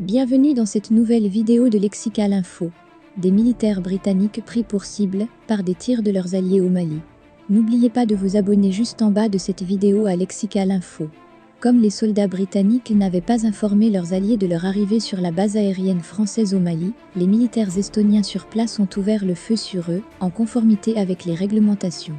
Bienvenue dans cette nouvelle vidéo de Lexical Info. Des militaires britanniques pris pour cible par des tirs de leurs alliés au Mali. N'oubliez pas de vous abonner juste en bas de cette vidéo à Lexical Info. Comme les soldats britanniques n'avaient pas informé leurs alliés de leur arrivée sur la base aérienne française au Mali, les militaires estoniens sur place ont ouvert le feu sur eux, en conformité avec les réglementations.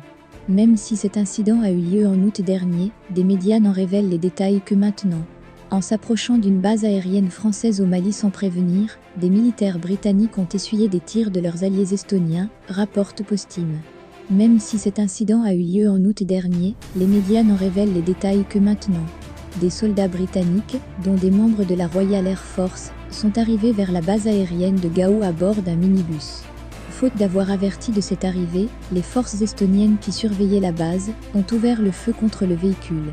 Même si cet incident a eu lieu en août dernier, des médias n'en révèlent les détails que maintenant. En s'approchant d'une base aérienne française au Mali sans prévenir, des militaires britanniques ont essuyé des tirs de leurs alliés estoniens, rapporte Postime. Même si cet incident a eu lieu en août dernier, les médias n'en révèlent les détails que maintenant. Des soldats britanniques, dont des membres de la Royal Air Force, sont arrivés vers la base aérienne de Gao à bord d'un minibus. Faute d'avoir averti de cette arrivée, les forces estoniennes qui surveillaient la base ont ouvert le feu contre le véhicule.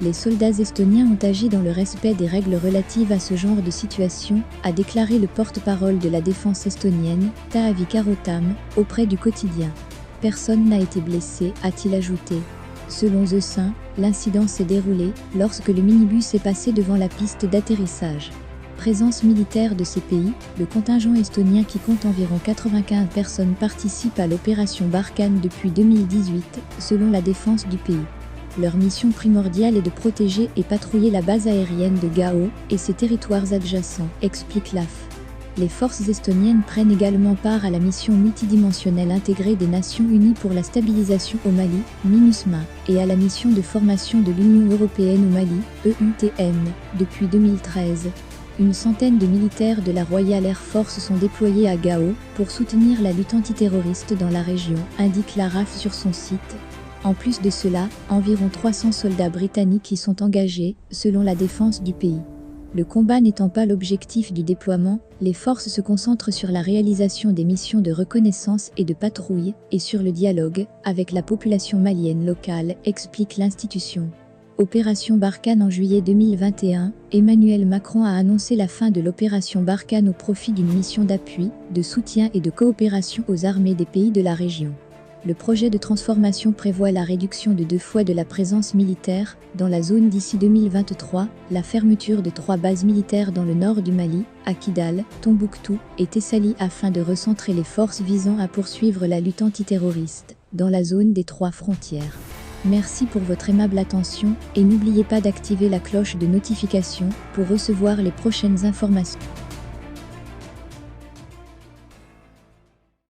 Les soldats estoniens ont agi dans le respect des règles relatives à ce genre de situation, a déclaré le porte-parole de la défense estonienne, Taavi Karotam, auprès du quotidien. Personne n'a été blessé, a-t-il ajouté. Selon The Sun, l'incident s'est déroulé lorsque le minibus est passé devant la piste d'atterrissage. Présence militaire de ces pays, le contingent estonien qui compte environ 95 personnes participe à l'opération Barkhane depuis 2018, selon la défense du pays. Leur mission primordiale est de protéger et patrouiller la base aérienne de Gao et ses territoires adjacents, explique l'AF. Les forces estoniennes prennent également part à la mission multidimensionnelle intégrée des Nations Unies pour la stabilisation au Mali, MINUSMA, et à la mission de formation de l'Union européenne au Mali, EUTM, depuis 2013. Une centaine de militaires de la Royal Air Force sont déployés à Gao pour soutenir la lutte antiterroriste dans la région, indique la RAF sur son site. En plus de cela, environ 300 soldats britanniques y sont engagés, selon la défense du pays. Le combat n'étant pas l'objectif du déploiement, les forces se concentrent sur la réalisation des missions de reconnaissance et de patrouille, et sur le dialogue avec la population malienne locale, explique l'institution. Opération Barkhane en juillet 2021, Emmanuel Macron a annoncé la fin de l'opération Barkhane au profit d'une mission d'appui, de soutien et de coopération aux armées des pays de la région. Le projet de transformation prévoit la réduction de 2 fois de la présence militaire dans la zone d'ici 2023, la fermeture de 3 bases militaires dans le nord du Mali, à Kidal, Tombouctou et Tessali afin de recentrer les forces visant à poursuivre la lutte antiterroriste dans la zone des 3 frontières. Merci pour votre aimable attention et n'oubliez pas d'activer la cloche de notification pour recevoir les prochaines informations.